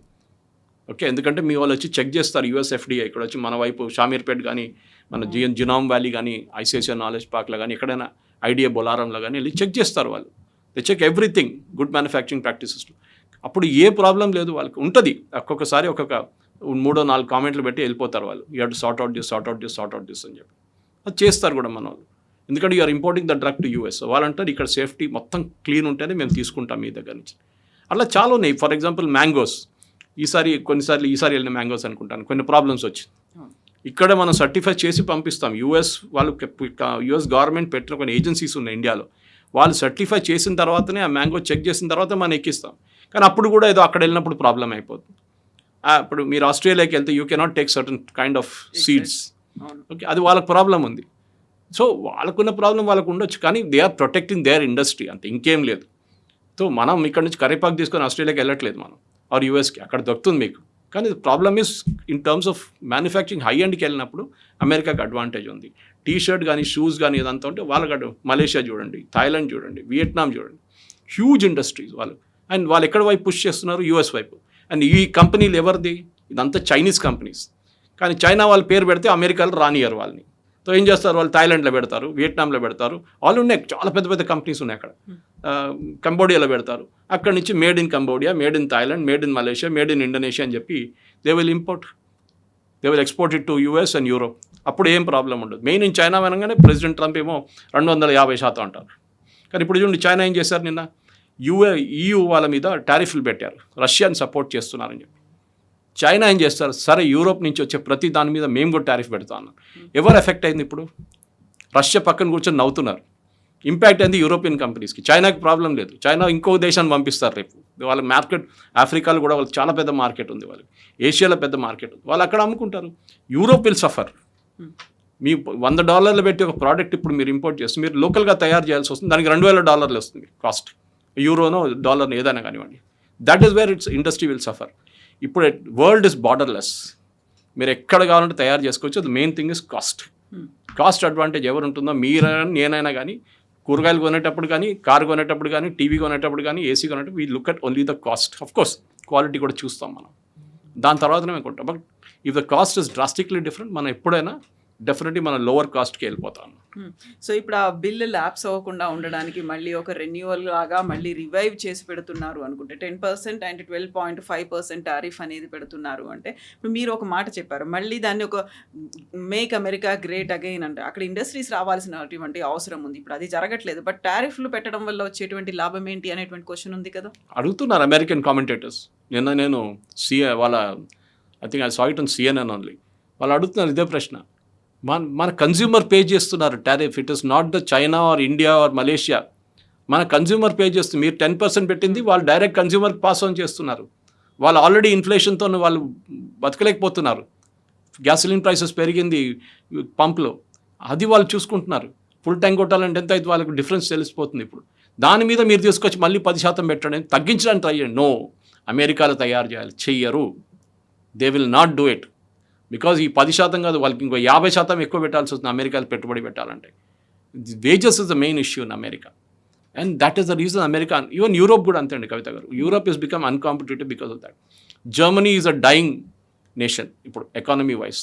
ఓకే, ఎందుకంటే మీ వాళ్ళు వచ్చి చెక్ చేస్తారు, యూఎస్ ఎఫ్డిఐ ఇక్కడ వచ్చి మన వైపు షామీర్పేట్ కానీ, మన జినామ్ వ్యాలీ కానీ, ఐసిఐసిఐ నాలెడ్జ్ పార్క్లో కానీ, ఎక్కడైనా ఐడియా బొలారంలో కానీ వెళ్ళి చెక్ చేస్తారు వాళ్ళు. They check everything, good manufacturing practices. అప్పుడు ఏ ప్రాబ్లం లేదు వాళ్ళకి. ఉంటుంది ఒక్కొక్కసారి 3-4 కామెంట్లు పెట్టి వెళ్ళిపోతారు వాళ్ళు, you have to sort out this అని చెప్పి. అది చేస్తారు కూడా మన వాళ్ళు, ఎందుకంటే you're importing the drug to US. వాళ్ళంటారు ఇక్కడ సేఫ్టీ మొత్తం క్లీన్ ఉంటేనే మేము తీసుకుంటాం మీ దగ్గర నుంచి. అలా చాలా ఉన్నాయి. ఫర్ ఎగ్జాంపుల్ మ్యాంగోస్, కొన్నిసార్లు ఈసారి వెళ్ళిన మ్యాంగోస్ అనుకుంటాను కొన్ని ప్రాబ్లమ్స్ వచ్చింది. ఇక్కడ మనం సర్టిఫై చేసి పంపిస్తాం. యూఎస్ గవర్నమెంట్ పెట్టిన కొన్ని ఏజెన్సీస్ ఉన్నాయి ఇండియాలో, వాళ్ళు సర్టిఫై చేసిన తర్వాతనే ఆ మ్యాంగో చెక్ చేసిన తర్వాత మనం ఎక్కిస్తాం. కానీ అప్పుడు కూడా ఏదో అక్కడ వెళ్ళినప్పుడు ప్రాబ్లం అయిపోతుంది. ఇప్పుడు మీరు ఆస్ట్రేలియాకి వెళ్తే you cannot take certain kind of seeds. Okay, అది వాళ్ళకి ప్రాబ్లం ఉంది. సో వాళ్ళకున్న ప్రాబ్లం వాళ్ళకు ఉండొచ్చు, కానీ they are protecting their industry, అంతే, ఇంకేం లేదు. సో మనం ఇక్కడ నుంచి కరివేపాకు తీసుకొని ఆస్ట్రేలియాకి వెళ్ళట్లేదు మనం, ఆర్ యూఎస్కి, అక్కడ దొరుకుతుంది మీకు. కానీ problem is in terms of manufacturing high ఎండ్కి వెళ్ళినప్పుడు అమెరికాకి అడ్వాంటేజ్ ఉంది. టీ షర్ట్ కానీ షూస్ కానీ ఇదంతా ఉంటే వాళ్ళకి మలేషియా చూడండి, థాయిలాండ్ చూడండి, వియట్నాం చూడండి, హ్యూజ్ ఇండస్ట్రీస్ వాళ్ళు. అండ్ వాళ్ళు ఎక్కడ వైపు పుష్ చేస్తున్నారు? యూఎస్ వైపు. అండ్ ఈ కంపెనీలు ఎవరిది? ఇదంతా చైనీస్ కంపెనీస్. కానీ చైనా వాళ్ళు పేరు పెడితే అమెరికాలో రానియరు వాళ్ళని. సో ఏం చేస్తారు వాళ్ళు? థాయిలాండ్లో పెడతారు, వియట్నాంలో పెడతారు, వాళ్ళు ఉన్నాయి, చాలా పెద్ద పెద్ద కంపెనీస్ ఉన్నాయి అక్కడ. కంబోడియాలో పెడతారు, అక్కడి నుంచి made in Cambodia, made in Thailand, made in Malaysia, made in Indonesia అని చెప్పి they will export it to US and Europe. అప్పుడు ఏం ప్రాబ్లం ఉండదు. మెయిన్ ఇన్ చైనా అనగానే ప్రెసిడెంట్ ట్రంప్ ఏమో 250% అంటారు. కానీ ఇప్పుడు చూడండి చైనా ఏం చేశారు, నిన్న EU వాళ్ళ మీద టారిఫ్లు పెట్టారు, రష్యాని సపోర్ట్ చేస్తున్నారని చెప్పి. చైనా ఏం చేస్తారు, సరే యూరోప్ నుంచి వచ్చే ప్రతి దాని మీద మేము కూడా టారిఫ్ పెడతా అన్నారు. ఎవరు ఎఫెక్ట్ అయింది? ఇప్పుడు రష్యా పక్కన కూర్చొని నవ్వుతున్నారు. ఇంపాక్ట్ అయింది యూరోపియన్ కంపెనీస్కి. చైనాకి ప్రాబ్లం లేదు, చైనా ఇంకో దేశాన్ని పంపిస్తారు రేపు. వాళ్ళ మార్కెట్ ఆఫ్రికాలో కూడా వాళ్ళకి చాలా పెద్ద మార్కెట్ ఉంది, వాళ్ళకి ఏషియాలో పెద్ద మార్కెట్ ఉంది, వాళ్ళు అక్కడ అమ్ముకుంటారు. Europe will suffer. మీ $100 పెట్టి ఒక ప్రోడక్ట్ ఇప్పుడు మీరు ఇంపోర్ట్ చేస్తే మీరు లోకల్గా తయారు చేయాల్సి వస్తుంది, దానికి $2,000 వస్తుంది కాస్ట్, యూరోనో డాలర్నో ఏదైనా కానివ్వండి. That is where it's industry will suffer. ఇప్పుడు వరల్డ్ ఇస్ బార్డర్లెస్, మీరు ఎక్కడ కావాలంటే తయారు చేసుకోవచ్చు. అది main thing is cost advantage ఎవరు ఉంటుందో, మీరైనా నేనైనా కానీ, కూరగాయలు కొనేటప్పుడు కానీ, కారు కొనేటప్పుడు కానీ, టీవీ కొనేటప్పుడు కానీ, ఏసీ కొనేటప్పుడు we look at only the cost. Of course quality కూడా చూస్తాం మనం, దాని తర్వాతనే మేము కొంటాం. But if the cost is drastically different, మనం ఎప్పుడైనా డెఫినెట్లీ మనం లోవర్ కాస్ట్కి వెళ్ళిపోతాం. సో ఇప్పుడు ఆ బిల్లు ల్యాప్స్ అవ్వకుండా ఉండడానికి మళ్ళీ ఒక రెన్యువల్ లాగా మళ్ళీ రివైవ్ చేసి పెడుతున్నారు అనుకుంటే 10% అండ్ 12.5% టారిఫ్ అనేది పెడుతున్నారు అంటే, ఇప్పుడు మీరు ఒక మాట చెప్పారు, మళ్ళీ దాన్ని ఒక మేక్ అమెరికా గ్రేట్ అగైన్ అంటే అక్కడ ఇండస్ట్రీస్ రావాల్సినటువంటి అవసరం ఉంది. ఇప్పుడు అది జరగట్లేదు, బట్ టారిఫ్లు పెట్టడం వల్ల వచ్చేటువంటి లాభం ఏంటి అనేటువంటి క్వశ్చన్ ఉంది కదా. అడుగుతున్నారు అమెరికన్ కామెంటేటర్స్. నేను వాళ్ళ I think I saw it on CNN only. వాళ్ళు అడుగుతున్నారు ఇదే ప్రశ్న. మన కన్జ్యూమర్ పే చేస్తున్నారు tariff. It is not the China or India or Malaysia. మన కన్జ్యూమర్ పే చేస్తుంది. మీరు 10% పెట్టింది వాళ్ళు డైరెక్ట్ కన్జ్యూమర్కి పాస్ ఆన్ చేస్తున్నారు. వాళ్ళు ఆల్రెడీ ఇన్ఫ్లేషన్తో వాళ్ళు బతకలేకపోతున్నారు. గ్యాసోలిన్ ప్రైసెస్ పెరిగింది పంప్లో, అది వాళ్ళు చూసుకుంటున్నారు. ఫుల్ ట్యాంక్ కొట్టాలంటే ఎంత అయితే వాళ్ళకి డిఫరెన్స్ తెలిసిపోతుంది ఇప్పుడు. దాని మీద మీరు తీసుకొచ్చి మళ్ళీ 10% పెట్టండి, తగ్గించడానికి ట్రై చేయండి. నో, అమెరికాలో తయారు చేయాలి, చెయ్యరు. They will not do it. Because ఈ 10% కాదు, వాళ్ళకి ఇంకో 50% ఎక్కువ పెట్టాల్సి వస్తుంది అమెరికాలో పెట్టుబడి పెట్టాలంటే. Wages is the main issue in America. And that is the reason America, even Europe కూడా అంతే అండి Kavitha garu. Europe is become uncompetitive because of that. Germany is a dying nation ఇప్పుడు ఎకానమీ వైజ్.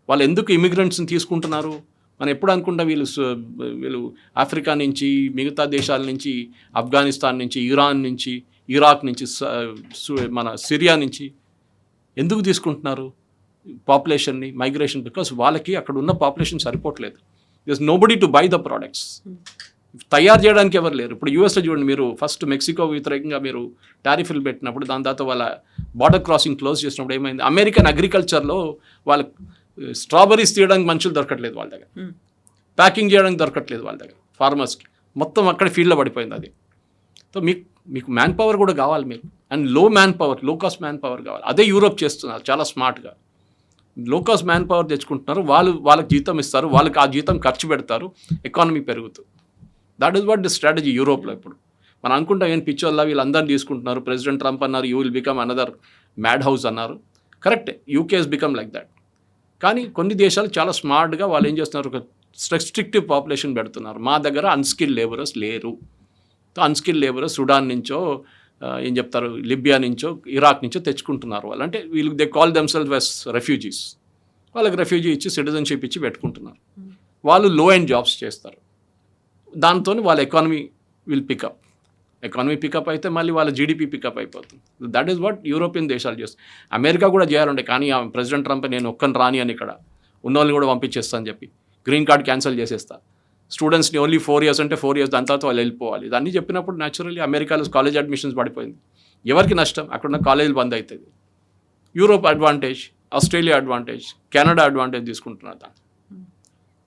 వాళ్ళు ఎందుకు ఇమిగ్రెంట్స్ని తీసుకుంటున్నారు? మనం ఎప్పుడు అనుకుంటాం వీళ్ళు ఆఫ్రికా నుంచి, మిగతా దేశాల నుంచి, ఆఫ్ఘనిస్తాన్ నుంచి, ఇరాన్ నుంచి, ఇరాక్ నుంచి, మన సిరియా నుంచి ఎందుకు తీసుకుంటున్నారు పాపులేషన్ని, మైగ్రేషన్? బికాస్ వాళ్ళకి అక్కడ ఉన్న పాపులేషన్ సరిపోవట్లేదు. This nobody to buy the products. తయారు చేయడానికి ఎవరు లేరు. ఇప్పుడు యూఎస్లో చూడండి, మీరు ఫస్ట్ మెక్సికో వ్యతిరేకంగా మీరు టారిఫ్లు పెట్టినప్పుడు, దాని తర్వాత వాళ్ళ బార్డర్ క్రాసింగ్ క్లోజ్ చేసినప్పుడు ఏమైంది? అమెరికన్ అగ్రికల్చర్లో వాళ్ళ స్ట్రాబెరీస్ తీయడానికి మనుషులు దొరకట్లేదు వాళ్ళ దగ్గర, ప్యాకింగ్ చేయడానికి దొరకట్లేదు వాళ్ళ దగ్గర ఫార్మర్స్కి. మొత్తం అక్కడ ఫీల్డ్లో పడిపోయింది అది. సో మీకు మ్యాన్ పవర్ కూడా కావాలి మీకు, అండ్ లో కాస్ట్ మ్యాన్ పవర్ కావాలి. అదే యూరోప్ చేస్తున్నారు చాలా స్మార్ట్గా. లో కాస్ట్ మ్యాన్ పవర్ తెచ్చుకుంటున్నారు, వాళ్ళకి జీతం ఇస్తారు, వాళ్ళకి ఆ జీతం ఖర్చు పెడతారు, ఎకానమీ పెరుగుతుంది. That is what the strategy యూరోప్లో. ఇప్పుడు మనం అనుకుంటాం ఏం పిచ్చోల్లా వీళ్ళందరూ తీసుకుంటున్నారు, ప్రెసిడెంట్ ట్రంప్ అన్నారు you will become another mad house అన్నారు. కరెక్టే, UK has become like that. కానీ కొన్ని దేశాలు చాలా స్మార్ట్గా వాళ్ళు ఏం చేస్తున్నారు, ఒక రెస్ట్రిక్టివ్ పాపులేషన్ పెడుతున్నారు. మా దగ్గర అన్స్కిల్ లేబరర్స్ లేరు. అన్స్కిల్ లేబరర్స్ సుడాన్ నుంచో ఏం చెప్తారు, లిబియా నుంచో, ఇరాక్ నుంచో తెచ్చుకుంటున్నారు వాళ్ళు. అంటే వీళ్ళు they call themselves as refugees. వాళ్ళకి రెఫ్యూజీ ఇచ్చి సిటిజన్షిప్ ఇచ్చి పెట్టుకుంటున్నారు. వాళ్ళు లో ఎండ్ జాబ్స్ చేస్తారు. దాంతో వాళ్ళ economy will pick up. Economy pick up అయితే మళ్ళీ వాళ్ళ జీడిపి పికప్ అయిపోతుంది. దట్ ఈస్ వాట్ యూరోపియన్ దేశాలు చేస్తాయి. అమెరికా కూడా చేయాలంటే, కానీ ప్రెసిడెంట్ ట్రంప్ నేను ఒక్కని రాని అని ఇక్కడ ఉన్న వాళ్ళని కూడా పంపించేస్తా అని చెప్పి గ్రీన్ కార్డ్ క్యాన్సిల్ చేసేస్తా, స్టూడెంట్స్ని ఓన్లీ 4 years అంటే 4 years, దాని తర్వాత వాళ్ళు వెళ్ళిపోవాలి. దాన్ని చెప్పినప్పుడు న్యాచురల్లీ అమెరికాలో కాలేజ్ అడ్మిషన్స్ పడిపోయింది. ఎవరికి నష్టం? అక్కడున్న కాలేజీలు బంద్ అవుతుంది. Europe advantage, Australia advantage, Canada advantage తీసుకుంటున్నారు దాన్ని.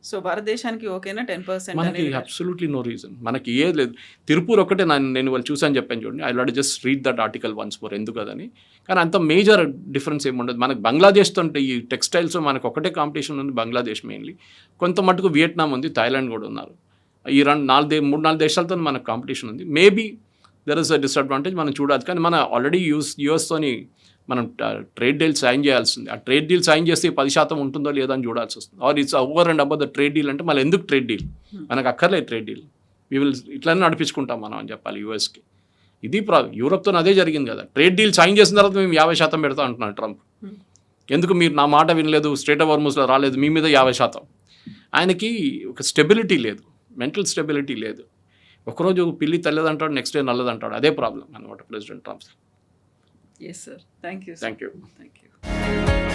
సో భారతదేశానికి ఓకేనా 10%? మనకి అబ్సల్యూట్లీ నో రీజన్. మనకి ఏ లేదు. తిరుపూర్ ఒకటే నేను వాళ్ళు చూసాను చెప్పాను చూడండి, I lot just read that article once more, ఎందుకు కదని. కానీ అంత మేజర్ డిఫరెన్స్ ఏమి ఉండదు. మనకు బంగ్లాదేశ్తో అంటే ఈ టెక్స్టైల్స్ మనకు ఒకటే కాంపిటీషన్ ఉంది, బంగ్లాదేశ్ మెయిన్లీ. కొంత మటుకు వియట్నాం ఉంది, థాయిలాండ్ కూడా ఉన్నారు. ఈ 3-4 దేశాలతో మనకు కాంపిటీషన్ ఉంది. Maybe there is a disadvantage, మనం చూడాలి. కానీ మన ఆల్రెడీ యూఎస్తోని మనం ట్రేడ్ డీల్ సైన్ చేయాల్సింది. ఆ ట్రేడ్ డీల్ సైన్ చేస్తే 10% ఉంటుందో లేదో అని చూడాల్సి వస్తుంది. Or it's over and about the trade deal అంటే మళ్ళీ ఎందుకు ట్రేడ్ డీల్? మనకు అక్కర్లేదు ట్రేడ్ డీల్, వీ విల్ ఇట్లనే నడిపించుకుంటాం మనం అని చెప్పాలి యూఎస్కి. ఇది యూరోప్తో అదే జరిగింది కదా. ట్రేడ్ డీల్ సైన్ చేసిన తర్వాత మేము 50% పెడతాం అంటున్నాడు ట్రంప్. ఎందుకు మీరు నా మాట వినలేదు, స్ట్రేట్ ఆఫ్ హార్మూజ్లో రాలేదు, మీ మీద 50%. ఆయనకి ఒక స్టెబిలిటీ లేదు, మెంటల్ స్టెబిలిటీ లేదు. ఒకరోజు పిల్లి తెల్లదంటాడు, నెక్స్ట్ డే నల్లదంటాడు. అదే ప్రాబ్లం అనమాట president Trump. Yes, sir. Thank you, sir. Thank you. Thank you.